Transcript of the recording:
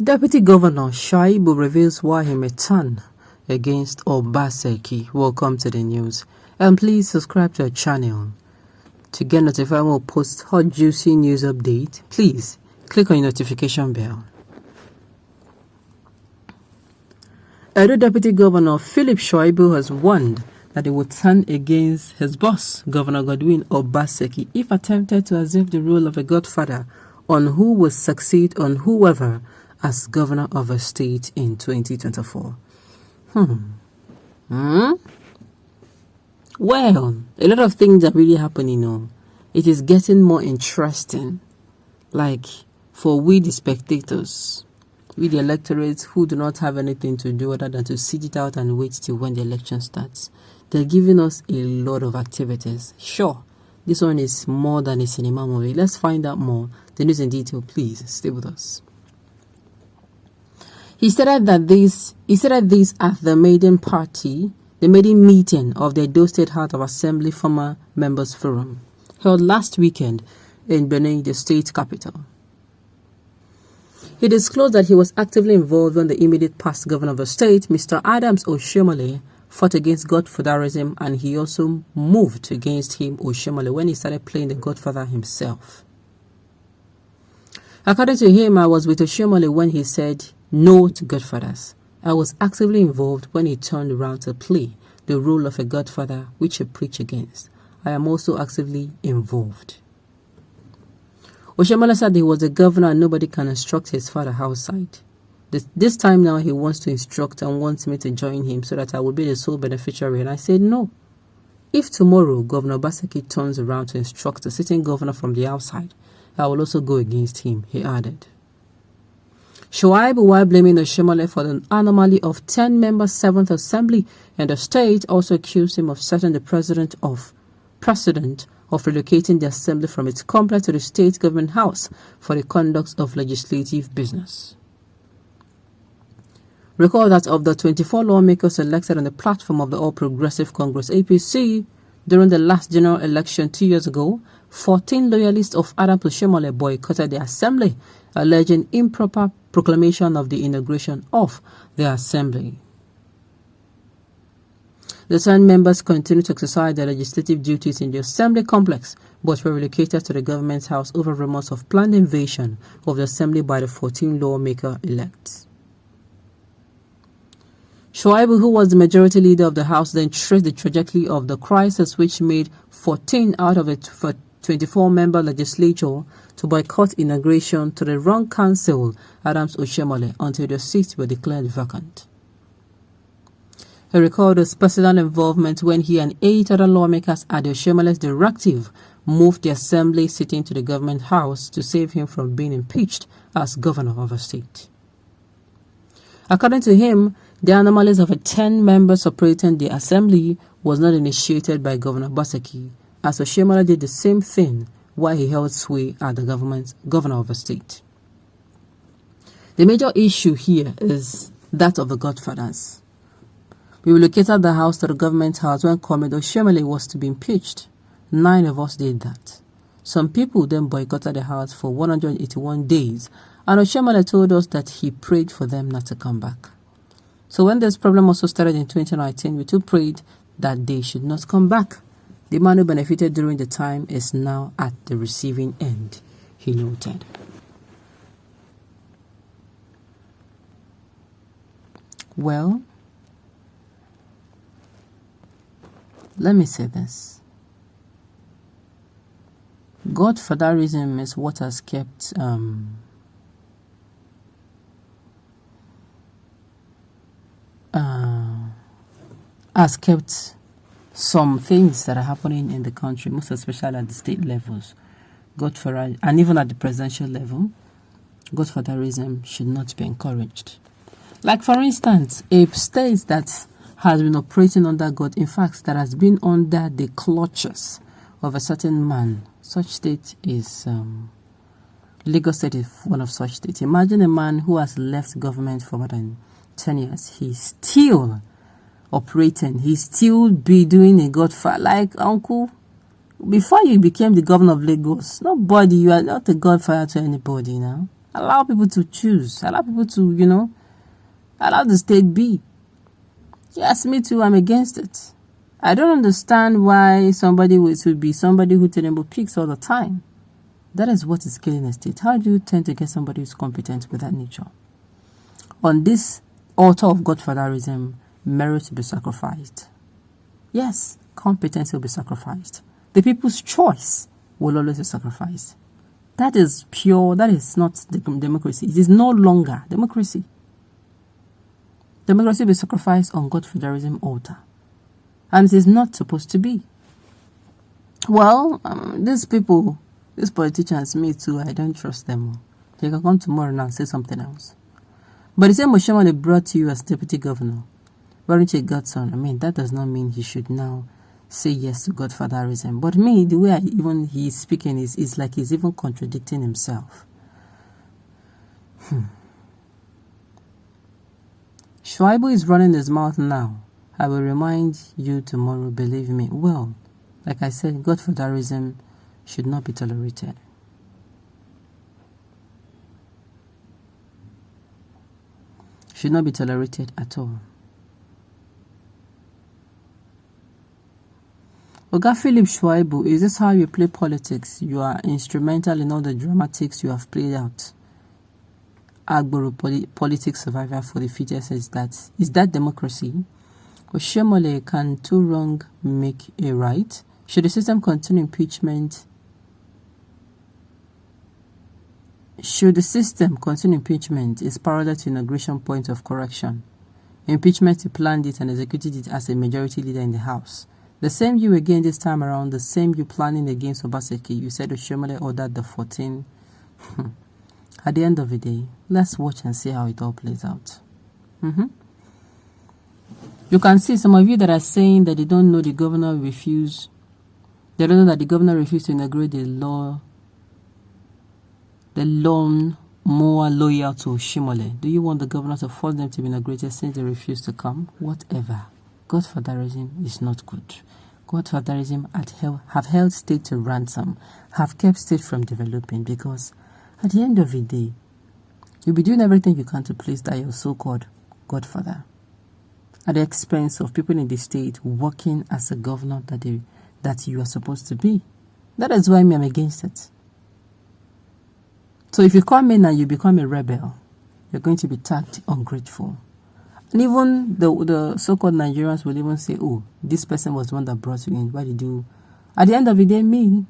Deputy Governor Shaibu reveals why he may turn against Obaseki. Welcome to the news, and please subscribe to our channel to get notified when we post hot juicy news update. Please click on your notification bell. Edo Deputy Governor Philip Shaibu has warned that he would turn against his boss, Governor Godwin Obaseki, if attempted to assume the role of a godfather on who will succeed on whoever as governor of a state in 2024. Well, a lot of things are really happening. It is getting more interesting. Like, for we the spectators, we the electorates who do not have anything to do other than to sit it out and wait till when the election starts. They're giving us a lot of activities. Sure, this one is more than a cinema movie. Let's find out more. The news in detail, please stay with us. He stated this at the maiden meeting of the Edo State House of Assembly Former Members Forum, held last weekend in Benin, the state capital. He disclosed that he was actively involved when the immediate past governor of the state, Mr. Adams Oshiomole, fought against godfatherism, and he also moved against him, Oshiomole, when he started playing the godfather himself. According to him, I was with Oshiomole when he said no to godfathers. I was actively involved when he turned around to play the role of a godfather, which he preached against. I am also actively involved. Oshiomole said he was a governor and nobody can instruct his father outside. This time now he wants to instruct and wants me to join him so that I will be the sole beneficiary, and I said no. If tomorrow Governor Obaseki turns around to instruct the sitting governor from the outside, I will also go against him, he added. Shaibu, while blaming Oshiomole for the anomaly of 10-member 7th Assembly in the state, also accused him of setting the precedent of relocating the assembly from its complex to the state government house for the conduct of legislative business. Recall that of the 24 lawmakers elected on the platform of the All Progressive Congress APC during the last general election 2 years ago, 14 loyalists of Adams Oshiomole boycotted the assembly, alleging improper proclamation of the inauguration of the assembly. The 10 members continued to exercise their legislative duties in the assembly complex, but were relocated to the government house over rumors of planned invasion of the assembly by the 14 lawmaker-elects. Shaibu, who was the majority leader of the house, then traced the trajectory of the crisis, which made 14 out of the 24-member legislature to boycott inauguration to the wrong council, Adams Oshiomole, until their seats were declared vacant. He recalled his personal involvement when he and 8 other lawmakers at the Oshiomole's directive moved the assembly sitting to the government house to save him from being impeached as governor of a state. According to him, the anomalies of a 10 members operating the assembly was not initiated by Governor Obaseki, as Oshiomole did the same thing while he held sway at the governor of a state. The major issue here is that of the godfathers. We relocated the house to the government house when Comrade Oshiomole was to be impeached. 9 of us did that. Some people then boycotted the house for 181 days, and Oshiomole told us that he prayed for them not to come back. So when this problem also started in 2019, we too prayed that they should not come back. The man who benefited during the time is now at the receiving end, he noted. Well, let me say this. Godfatherism is what has kept some things that are happening in the country, most especially at the state levels. Godfather, and even at the presidential level, godfatherism should not be encouraged. Like, for instance, a state that has been operating under God, in fact, that has been under the clutches of a certain man. Such state is Lagos State is one of such states. Imagine a man who has left government for more than 10 years. He's still operating. He's still be doing a godfather. Like, uncle, before you became the governor of Lagos, you are not a godfather to anybody now. Allow people to choose. Allow people to, allow the state be. Yes, me too, I'm against it. I don't understand why somebody would be somebody who Tinubu picks all the time. That is what is killing a state. How do you tend to get somebody who's competent with that nature? On this altar of godfatherism, merit will be sacrificed. Yes, competence will be sacrificed. The people's choice will always be sacrificed. That is pure, that is not democracy. It is no longer democracy. Democracy will be sacrificed on godfatherism altar. And it is not supposed to be. Well, these people, these politicians, me too, I don't trust them. They can come tomorrow now and say something else. But the same Oshiomole brought you as deputy governor. Weren't you a godson? I mean, that does not mean he should now say yes to godfatherism. But me, the way he's speaking is like he's even contradicting himself. Shaibu is running his mouth now. I will remind you tomorrow, believe me. Well, like I said, godfatherism should not be tolerated. Should not be tolerated at all. Oga Philip Shaibu, is this how you play politics? You are instrumental in all the dramatics you have played out. Agboro politics survivor for the fittest is that democracy? Oshiomole, can two wrong make a right? Should the system continue impeachment? Should the system continue impeachment is parallel to inauguration point of correction. Impeachment, you planned it and executed it as a majority leader in the House. The same you again this time around, the same you planning against Obaseki. You said Oshiomole ordered the 14. At the end of the day, let's watch and see how it all plays out. You can see some of you that are saying that they don't know the governor refused. They don't know that the governor refused to inaugurate the loan more loyal to Oshiomole. Do you want the governor to force them to be inaugurated since they refuse to come? Whatever. Godfatherism is not good. Godfatherism have held state to ransom, have kept state from developing, because at the end of the day, you'll be doing everything you can to please that your so-called godfather, at the expense of people in the state working as a governor that you are supposed to be. That is why I'm against it. So if you come in and you become a rebel, you're going to be tagged ungrateful. And even the so-called Nigerians will even say, oh, this person was the one that brought you in. Why did you? At the end of the day, me,